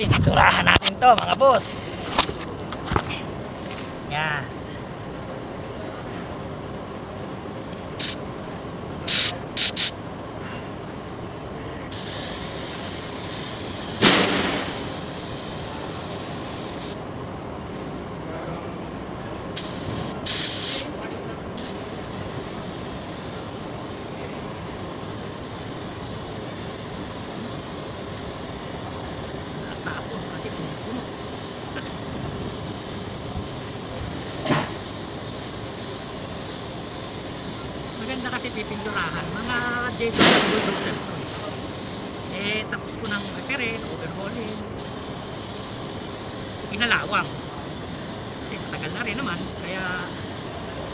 Pinturahan natin to mga boss. Yan. Tapos kasi puno. Maganda kasi pipinturahan mga JW to. Tapos ko ng repair, overhauling, inalawang kasi matagal na rin naman, kaya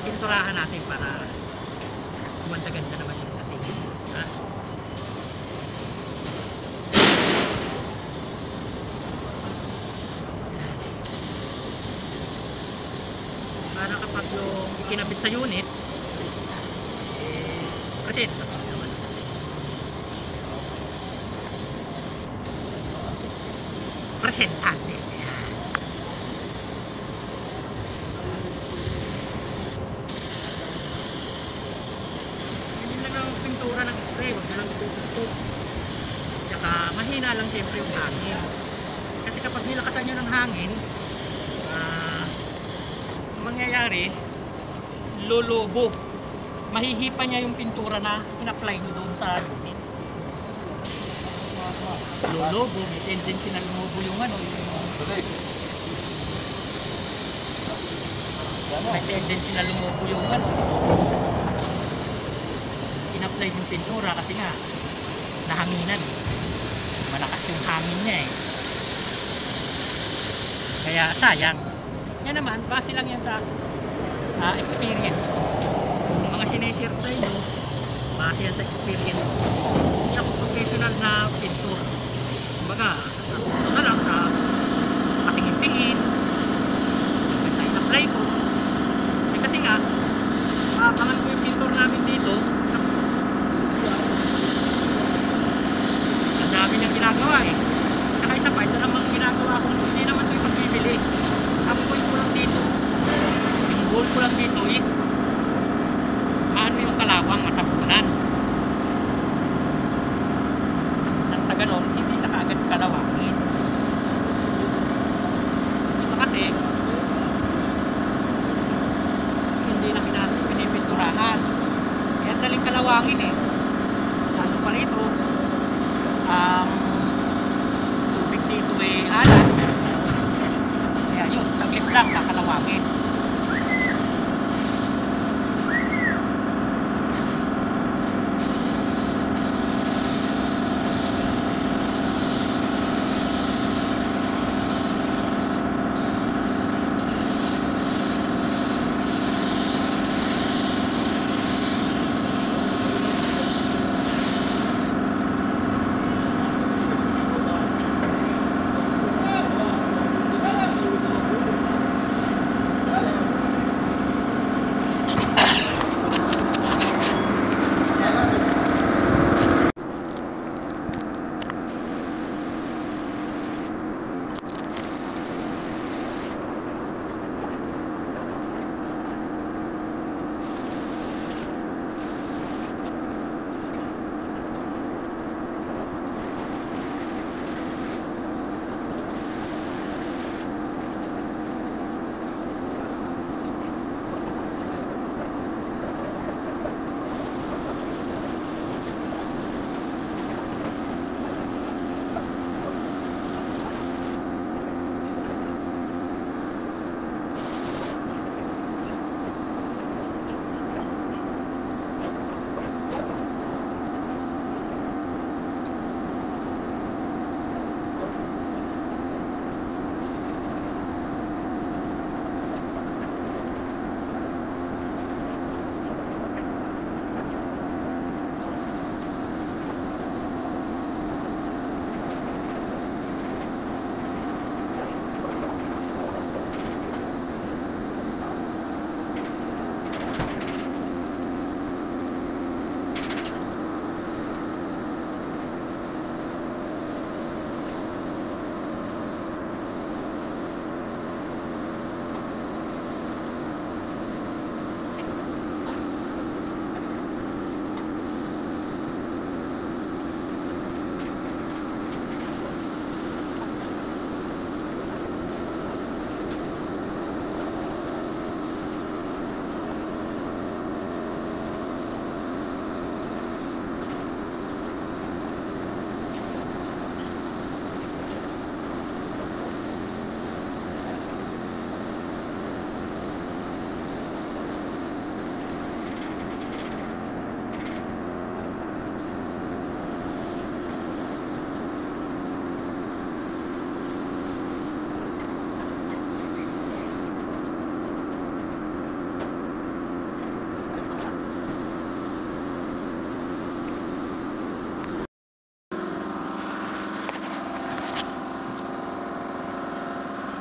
pinturahan natin para gumanda-ganda naman yung ating para kapag yung ikinabit sa unit present naman. Presentante. Hindi lang ang pintura ng spray, huwag na lang itututok. Tsaka mahina lang siyempre yung hangin. Kasi kapag nilakasan nyo ng hangin, mangyayari, lulubo. Mahihipa niya yung pintura na in-apply nyo doon sa unit. Lulubo, may tendency na lumubo yung may tendency na lumubo yung in-apply yung pintura kasi nga nahanginan, malakas yung hangin niya kaya sayang. Yan naman, base lang yan sa experience ko. Yung mga sineshare sa inyo, base yan sa experience ko. Hindi ako professional na pintor. Kumbaga, ito na lang sa patingin-tingin sa in-apply ko. Kasi nga, pangan ko yung pintor namin dito, ang dami niyang ginagawa Saka isa pa, ito namang ginagawa ko, hindi naman ito yung pagbibili. Ang point ko lang dito, yung goal ko lang dito is ano yung kalawang matabunan. Nang sa ganon, hindi sa kaagad kalawangin.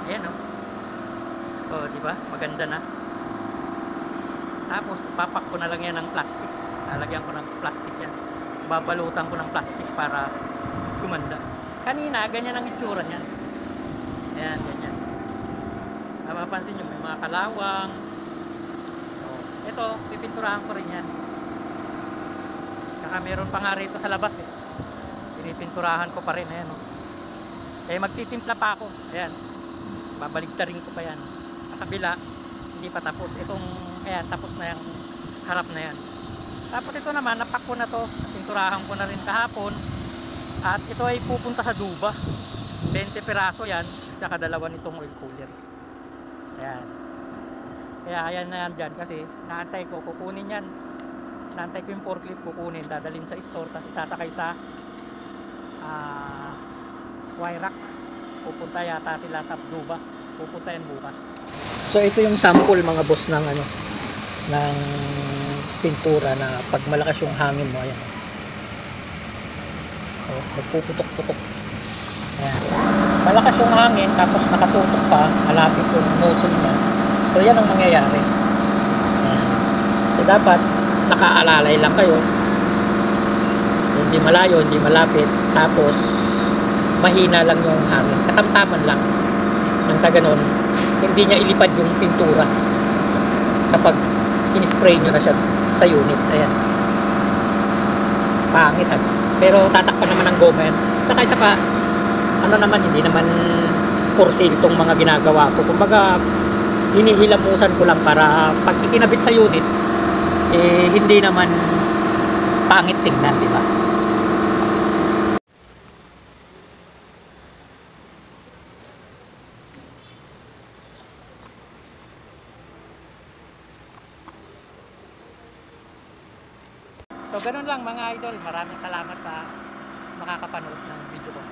Ayan oh. Oh, di ba? Maganda na. Tapos ipapak ko na lang yan ng plastic. Lalagyan ko ng plastic yan. Babalutan ko ng plastic para gumanda. Kanina, ganyan ang itsura niyan. Ayan, ganyan. Mapapansin nyo, may mga kalawang. Oh, ito, pipinturahan ko rin yan. Saka meron pa nga rito sa labas eh. Pinipinturahan ko pa rin. Ayan oh. Eh, magtitimpla pa ako. Ayan. Babaligtarin ko pa yan. Sa kabila, hindi pa tapos. Itong, ayan, tapos na yung harap na yan. Tapos ito naman, napak ko na to. Pinturahan ko na rin kahapon. At ito ay pupunta sa Duba. 20 piraso yan. Tsaka dalawa nitong oil cooler. Ayan. Kaya ayan na yan dyan. Kasi naantay ko, kukunin yan. Naantay ko yung forklift, kukunin. Dadalhin sa store. Tapos isasakay sa Wayrack. Pupunta yata sila sa Duba. Pupunta yan bukas. So ito yung sample mga boss ng ano, ng pintura na pag malakas yung hangin mo, ayan. Oh, nagpuputok-putok. Ayan. Malakas yung hangin tapos nakatutok pa, malapit yung nozzle niya. So yan ang mangyayari. Ayan. So dapat nakaalalay lang kayo. Hindi malayo, hindi malapit. Tapos mahina lang yung hangin. Katamtaman lang. Nang sa ganon, hindi niya ilipad yung pintura kapag in-spray nyo na siya sa unit. Ayan. Pangit ah. Pero tatakpan naman ng goma yan. Tsaka isa pa, ano naman, hindi naman for sale itong mga ginagawa ko. Kumbaga, hinihilamusan ko lang para pag ikinabit sa unit, eh, hindi naman pangit tingnan, di ba? So ganun lang mga idol, maraming salamat sa makakapanood ng video ko.